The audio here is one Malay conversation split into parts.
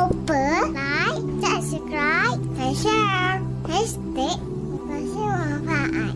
lupa like, subscribe, dan share. Hashtag Motivasi Manfaat.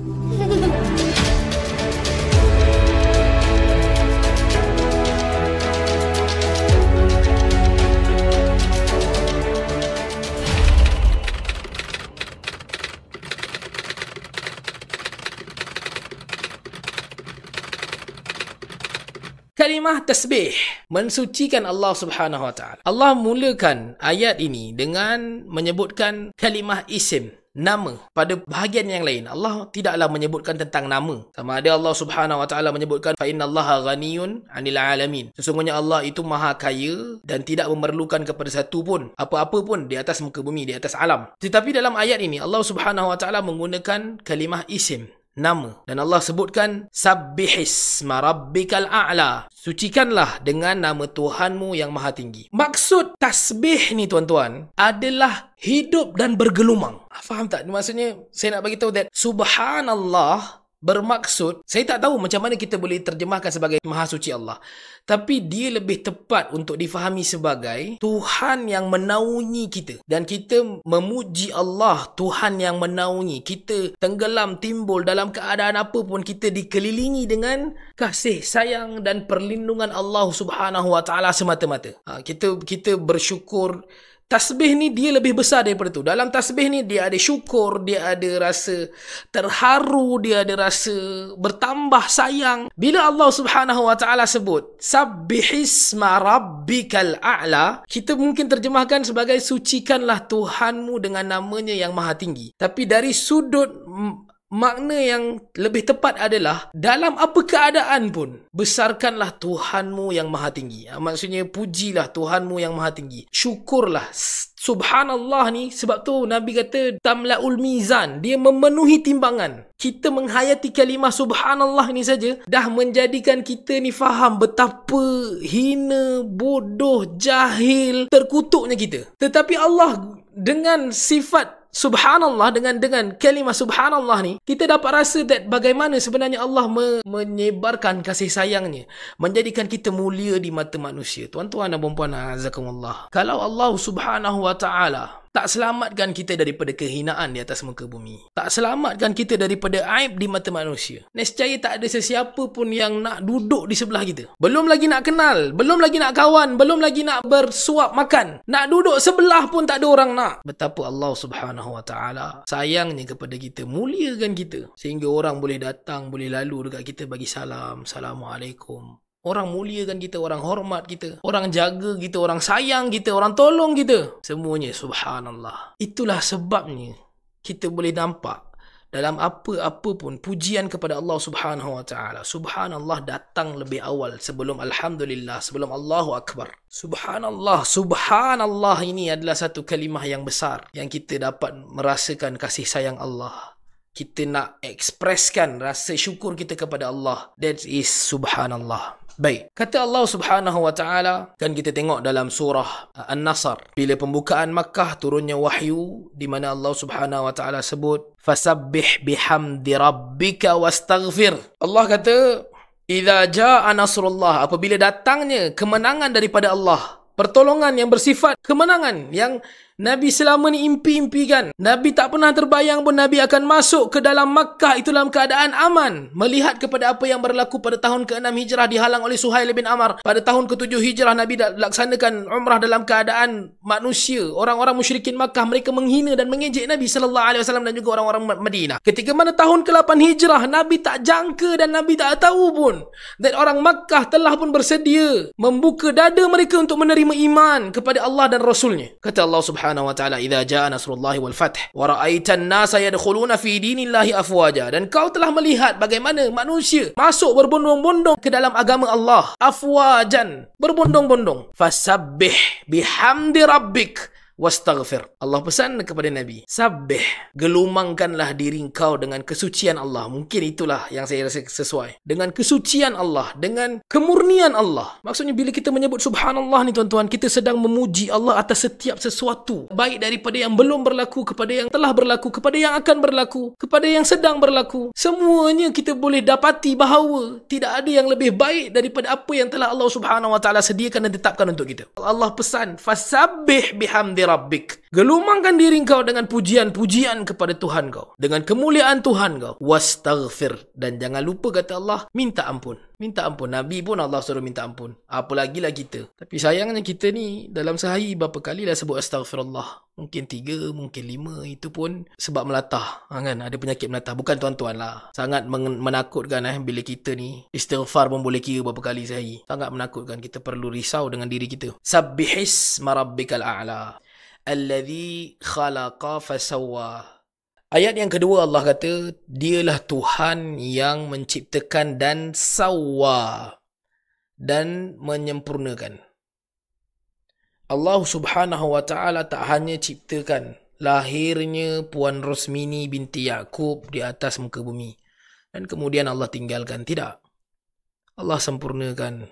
Kalimah tasbih mensucikan Allah Subhanahu Wa Taala. Allah mulakan ayat ini dengan menyebutkan kalimah isim, nama. Pada bahagian yang lain, Allah tidaklah menyebutkan tentang nama. Sama ada Allah Subhanahu Wa Taala menyebutkan fa innallaha ghaniyun 'anil 'alamin. Sesungguhnya Allah itu maha kaya dan tidak memerlukan kepada satu pun, apa-apa pun di atas muka bumi, di atas alam. Tetapi dalam ayat ini Allah Subhanahu Wa Taala menggunakan kalimah isim, nama, dan Allah sebutkan sabbihisma rabbikal a'la, sucikanlah dengan nama Tuhanmu yang maha tinggi. Maksud tasbih ni tuan-tuan adalah hidup dan bergelumang. Faham tak? Maksudnya saya nak bagi tahu that subhanallah bermaksud, saya tak tahu macam mana kita boleh terjemahkan sebagai maha suci Allah, tapi dia lebih tepat untuk difahami sebagai Tuhan yang menaungi kita. Dan kita memuji Allah, Tuhan yang menaungi kita. Tenggelam, timbul dalam keadaan apa pun, kita dikelilingi dengan kasih sayang dan perlindungan Allah Subhanahu Wa Taala semata-mata. Kita bersyukur. Tasbih ni dia lebih besar daripada tu. Dalam tasbih ni dia ada syukur, dia ada rasa terharu, dia ada rasa bertambah sayang. Bila Allah Subhanahu Wa Taala sebut sabbihisma rabbikal a'la, kita mungkin terjemahkan sebagai sucikanlah Tuhanmu dengan namanya yang maha tinggi. Tapi dari sudut makna yang lebih tepat adalah dalam apa keadaan pun besarkanlah Tuhanmu yang maha tinggi. Maksudnya pujilah Tuhanmu yang maha tinggi. Syukurlah. Subhanallah ni, sebab tu Nabi kata tamla'ul mizan, dia memenuhi timbangan. Kita menghayati kalimah subhanallah ni saja dah menjadikan kita ni faham betapa hina, bodoh, jahil, terkutuknya kita. Tetapi Allah dengan sifat subhanallah, dengan kalimah subhanallah ni, kita dapat rasa that bagaimana sebenarnya Allah menyebarkan kasih sayangnya, menjadikan kita mulia di mata manusia. Tuan-tuan dan puan-puan, azakumullah, kalau Allah Subhanahu Wa Taala tak selamatkan kita daripada kehinaan di atas muka bumi, tak selamatkan kita daripada aib di mata manusia, nescaya tak ada sesiapa pun yang nak duduk di sebelah kita. Belum lagi nak kenal, belum lagi nak kawan, belum lagi nak bersuap makan, nak duduk sebelah pun tak ada orang nak. Betapa Allah Subhanahu Wa Taala sayangnya kepada kita, muliakan kita, sehingga orang boleh datang, boleh lalu dekat kita bagi salam, Assalamualaikum. Orang muliakan kita, orang hormat kita, orang jaga kita, orang sayang kita, orang tolong kita. Semuanya subhanallah. Itulah sebabnya kita boleh nampak dalam apa-apa pun pujian kepada Allah Subhanahu Wa Taala, subhanallah datang lebih awal sebelum alhamdulillah, sebelum Allahu Akbar. Subhanallah, subhanallah ini adalah satu kalimah yang besar yang kita dapat merasakan kasih sayang Allah. Kita nak ekspreskan rasa syukur kita kepada Allah. That is subhanallah. Baik, kata Allah Subhanahu Wa Taala, kan kita tengok dalam surah An-Nasr, bila pembukaan Makkah turunnya wahyu, di mana Allah Subhanahu Wa Taala sebut fasabbih bihamdi rabbika wastaghfir. Allah kata idza jaa nasrullah, apabila datangnya kemenangan daripada Allah, pertolongan yang bersifat kemenangan yang Nabi selama ni impi-impikan. Nabi tak pernah terbayang pun Nabi akan masuk ke dalam Makkah itu dalam keadaan aman. Melihat kepada apa yang berlaku pada tahun ke-6 Hijrah dihalang oleh Suhail bin Amr. Pada tahun ke-7 Hijrah Nabi laksanakan umrah dalam keadaan manusia. Orang-orang musyrikin Makkah, mereka menghina dan mengejek Nabi SAW dan juga orang-orang Madinah. Ketika mana tahun ke-8 Hijrah, Nabi tak jangka dan Nabi tak tahu pun that orang Makkah telah pun bersedia membuka dada mereka untuk menerima iman kepada Allah dan Rasulnya. Kata Allah Subhanahu Wa Taala, idza jaa nasrullahi wal fath wa ra'aitan nasa yadkhuluna fi dinillahi afwaja, dan kau telah melihat bagaimana manusia masuk berbondong-bondong ke dalam agama Allah, afwajan, berbondong-bondong. Fasabbih bihamdi rabbik wastaghfir. Allah pesan kepada Nabi, sabbih, gelumangkanlah diri kau dengan kesucian Allah. Mungkin itulah yang saya rasa sesuai. Dengan kesucian Allah, dengan kemurnian Allah. Maksudnya bila kita menyebut subhanallah ni tuan-tuan, kita sedang memuji Allah atas setiap sesuatu. Baik daripada yang belum berlaku, kepada yang telah berlaku, kepada yang akan berlaku, kepada yang sedang berlaku. Semuanya kita boleh dapati bahawa tidak ada yang lebih baik daripada apa yang telah Allah Subhanahu Wa Taala sediakan dan tetapkan untuk kita. Allah pesan, fasabbih bihamdi rabbik. Gelumangkan diri kau dengan pujian-pujian kepada Tuhan kau, dengan kemuliaan Tuhan kau. Wastaghfir, dan jangan lupa kata Allah, minta ampun. Minta ampun. Nabi pun Allah suruh minta ampun. Apalagilah kita. Tapi sayangnya kita ni dalam sehari berapa kali dah sebut astaghfirullah. Mungkin 3, mungkin 5. Itu pun sebab melatah. Kan? Ada penyakit melatah. Bukan tuan-tuan lah. Sangat menakutkan bila kita ni istighfar pun boleh kira berapa kali sehari. Sangat menakutkan. Kita perlu risau dengan diri kita. Sabbihis marabbikal a'la. Alladhi khalaqa fasawwa. Ayat yang kedua Allah kata, dialah Tuhan yang menciptakan dan sawwa, dan menyempurnakan. Allah Subhanahu Wa Taala tak hanya ciptakan lahirnya Puan Rosmini binti Yaakob di atas muka bumi dan kemudian Allah tinggalkan. Tidak. Allah sempurnakan.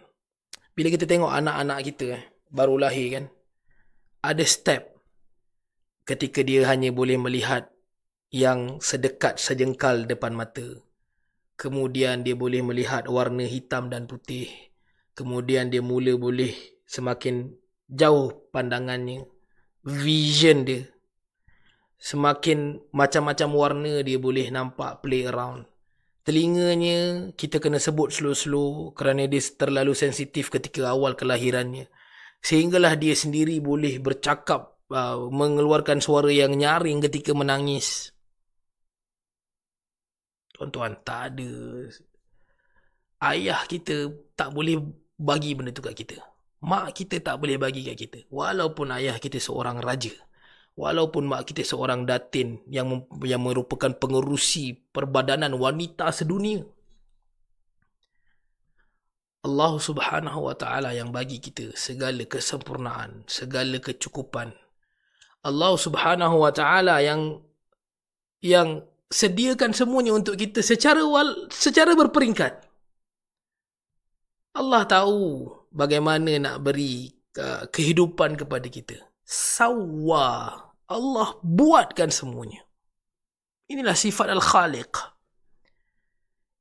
Bila kita tengok anak-anak kita baru lahir kan, ada step ketika dia hanya boleh melihat yang sedekat sejengkal depan mata. Kemudian dia boleh melihat warna hitam dan putih. Kemudian dia mula boleh semakin jauh pandangannya, vision dia. Semakin macam-macam warna dia boleh nampak, play around. Telinganya kita kena sebut slow-slow kerana dia terlalu sensitif ketika awal kelahirannya. Sehinggalah dia sendiri boleh bercakap, mengeluarkan suara yang nyaring ketika menangis. Tuan-tuan, tak ada. Ayah kita tak boleh bagi benda tu kat kita. Mak kita tak boleh bagi kat kita. Walaupun ayah kita seorang raja. Walaupun mak kita seorang datin yang merupakan pengerusi perbadanan wanita sedunia. Allah Subhanahu Wa Taala yang bagi kita segala kesempurnaan, segala kecukupan. Allah Subhanahu Wa Taala yang sediakan semuanya untuk kita secara berperingkat. Allah tahu bagaimana nak beri kehidupan kepada kita. Sawwa. Allah buatkan semuanya. Inilah sifat Al-Khaliq.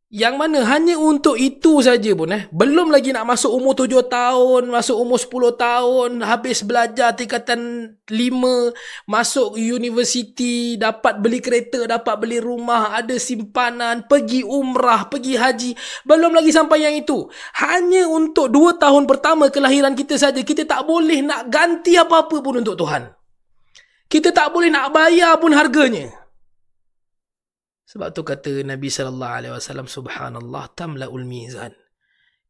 Yang mana hanya untuk itu saja pun belum lagi nak masuk umur 7 tahun, masuk umur 10 tahun, habis belajar tingkatan 5, masuk universiti, dapat beli kereta, dapat beli rumah, ada simpanan, pergi umrah, pergi haji. Belum lagi sampai yang itu. Hanya untuk 2 tahun pertama kelahiran kita saja, kita tak boleh nak ganti apa-apa pun untuk Tuhan. Kita tak boleh nak bayar pun harganya. Sebab tu kata Nabi SAW, subhanallah tamla'ul mizan.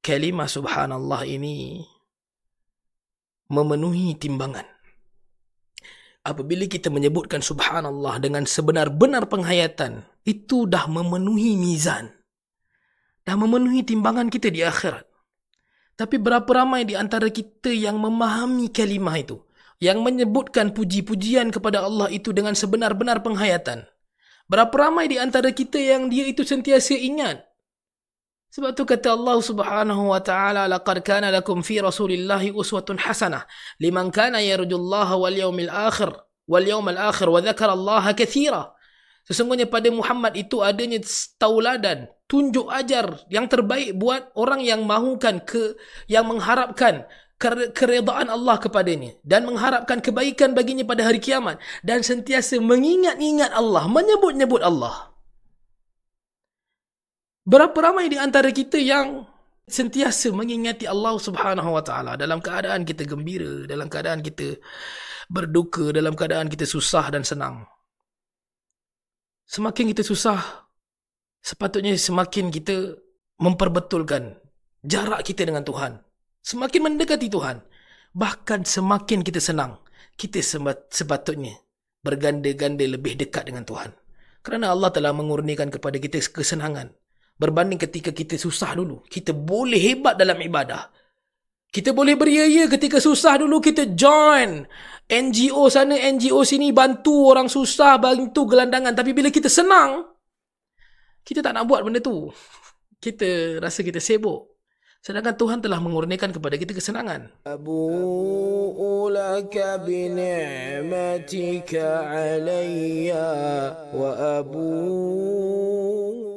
Kalimah subhanallah ini memenuhi timbangan. Apabila kita menyebutkan subhanallah dengan sebenar-benar penghayatan, itu dah memenuhi mizan. Dah memenuhi timbangan kita di akhirat. Tapi berapa ramai di antara kita yang memahami kalimah itu, yang menyebutkan puji-pujian kepada Allah itu dengan sebenar-benar penghayatan. Berapa ramai di antara kita yang dia itu sentiasa ingat. Sebab tu kata Allah Subhanahu Wa Taala, laqad kana lakum fi rasulillahi uswatun hasanah liman kana yarjullaha wal yawmal akhir wa dzakara Allah katsira. Sesungguhnya pada Muhammad itu adanya tauladan, tunjuk ajar yang terbaik buat orang yang mahukan yang mengharapkan keredaan Allah kepadanya dan mengharapkan kebaikan baginya pada hari kiamat dan sentiasa mengingat-ingat Allah, menyebut-nyebut Allah. Berapa ramai di antara kita yang sentiasa mengingati Allah Subhanahu Wa Taala dalam keadaan kita gembira, dalam keadaan kita berduka, dalam keadaan kita susah dan senang. Semakin kita susah, sepatutnya semakin kita memperbetulkan jarak kita dengan Tuhan. Semakin mendekati Tuhan, bahkan semakin kita senang, kita sepatutnya berganda-ganda lebih dekat dengan Tuhan. Kerana Allah telah mengurniakan kepada kita kesenangan. Berbanding ketika kita susah dulu, kita boleh hebat dalam ibadah. Kita boleh beria-ia ketika susah dulu, kita join NGO sana, NGO sini, bantu orang susah, bantu gelandangan. Tapi bila kita senang, kita tak nak buat benda tu. Kita rasa kita sibuk. Sedangkan Tuhan telah mengurniakan kepada kita kesenangan. Abu'u laka bi ni'matika alayya wa abu'u